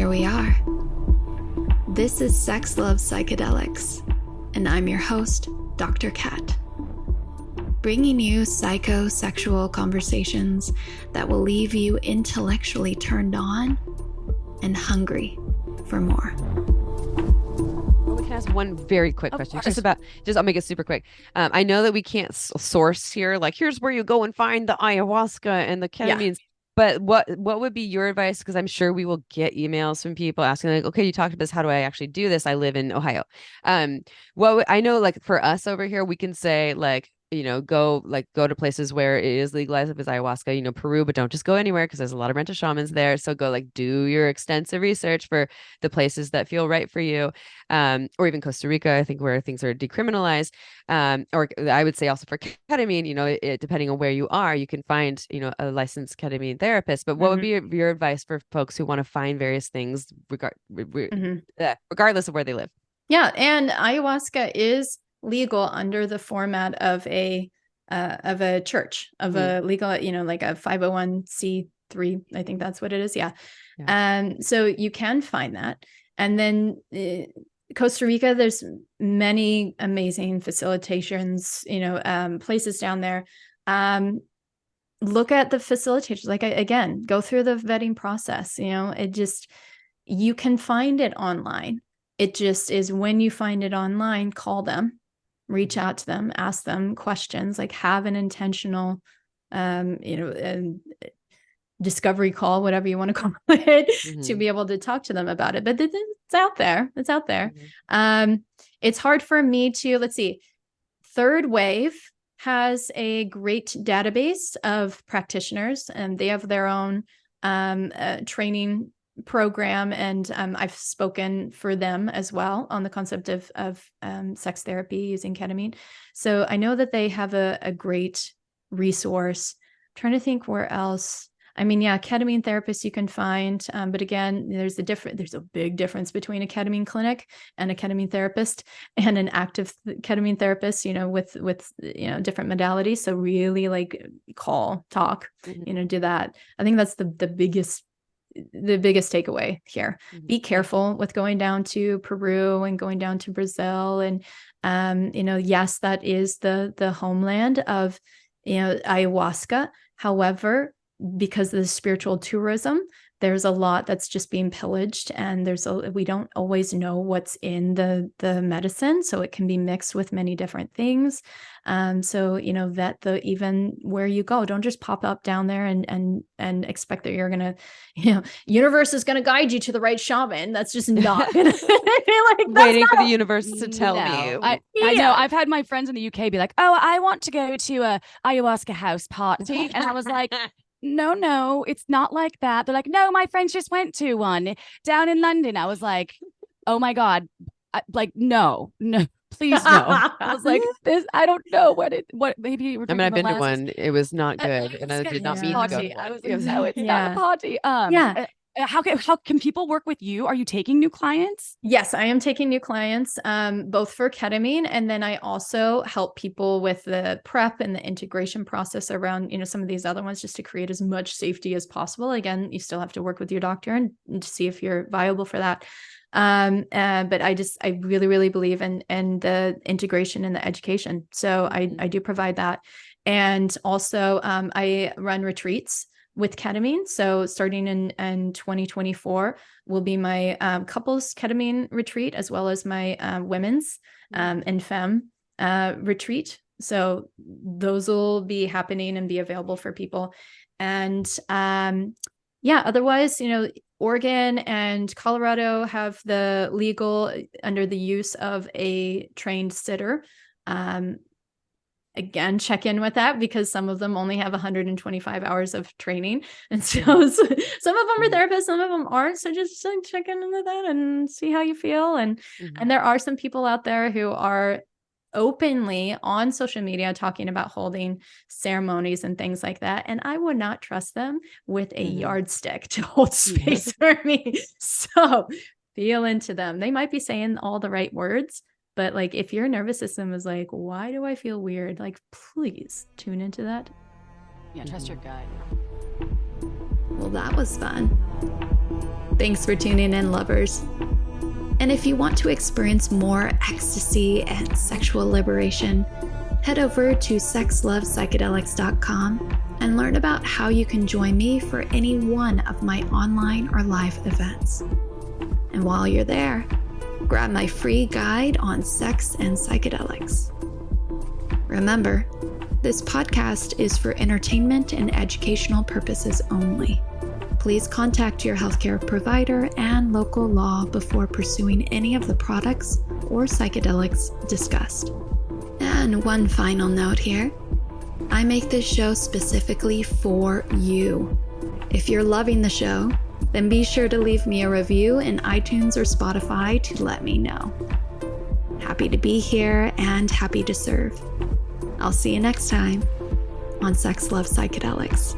here we are. This is Sex Love Psychedelics, and I'm your host, Dr. Kat. Bringing you psychosexual conversations that will leave you intellectually turned on and hungry for more. We can ask one very quick question. I'll make it super quick. I know that we can't source here, like here's where you go and find the ayahuasca and the ketamines. But what would be your advice? Because I'm sure we will get emails from people asking, like, okay, you talked about this. How do I actually do this? I live in Ohio. I know, like for us over here, we can say like, go to places where it is legalized if it's ayahuasca, Peru, but don't just go anywhere because there's a lot of rental shamans there. So go do your extensive research for the places that feel right for you. Or even Costa Rica, I think, where things are decriminalized. Or I would say also for ketamine, depending on where you are, you can find, a licensed ketamine therapist. But what would be your advice for folks who want to find various things regardless of where they live? Yeah. And ayahuasca is legal under the format of a church, of a legal, like a 501c3. I think that's what it is. Yeah. So you can find that. And then Costa Rica, there's many amazing facilitations, places down there. Look at the facilitators, again, go through the vetting process. You can find it online. It just is, when you find it online, call them, reach out to them, ask them questions, like have an intentional, discovery call, whatever you want to call it, to be able to talk to them about it. But it's out there. It's out there. It's hard for me to, let's see, Third Wave has a great database of practitioners, and they have their own training program, and I've spoken for them as well on the concept of sex therapy using ketamine. So I know that they have a great resource. I'm trying to think where else. I mean, yeah, ketamine therapists you can find, but again, there's a big difference between a ketamine clinic and a ketamine therapist and an active ketamine therapist, with different modalities. So really, like, talk, do that. I think that's the biggest takeaway here. Be careful with going down to Peru and going down to Brazil. And, yes, that is the homeland of, ayahuasca. However, because of the spiritual tourism, there's a lot that's just being pillaged, and we don't always know what's in the medicine. So it can be mixed with many different things. So, vet even where you go. Don't just pop up down there and expect that you're going to, universe is going to guide you to the right shaman. That's just not going to waiting for the universe to tell me. I know. I've had my friends in the UK be like, oh, I want to go to a ayahuasca house party. And I was like, no, it's not like that. They're like, no, my friends just went to one down in London. I was like, oh my God, no, please no. I was like, I don't know what maybe we're I've been to one. It was not good, and I did not mean to go. I was like, no, it's not a party. How can people work with you? Are you taking new clients? Yes, I am taking new clients, both for ketamine, and then I also help people with the prep and the integration process around, some of these other ones, just to create as much safety as possible. Again, you still have to work with your doctor and to see if you're viable for that. But I really, really believe in the integration and the education. So I do provide that. And also, I run retreats with ketamine. So starting in 2024 will be my couples ketamine retreat, as well as my women's and femme retreat. So those will be happening and be available for people. And otherwise, Oregon and Colorado have the legal under the use of a trained sitter. Again, check in with that, because some of them only have 125 hours of training. And so some of them are therapists, some of them aren't. So just check in with that and see how you feel. And there are some people out there who are openly on social media talking about holding ceremonies and things like that. And I would not trust them with a yardstick to hold space for me. So feel into them. They might be saying all the right words, but if your nervous system is like, why do I feel weird? Please tune into that. Yeah, trust your gut. Well, that was fun. Thanks for tuning in, lovers. And if you want to experience more ecstasy and sexual liberation, head over to sexlovepsychedelics.com and learn about how you can join me for any one of my online or live events. And while you're there, grab my free guide on sex and psychedelics. Remember, this podcast is for entertainment and educational purposes only. Please contact your healthcare provider and local law before pursuing any of the products or psychedelics discussed. And one final note here. I make this show specifically for you. If you're loving the show, then be sure to leave me a review in iTunes or Spotify to let me know. Happy to be here and happy to serve. I'll see you next time on Sex, Love, Psychedelics.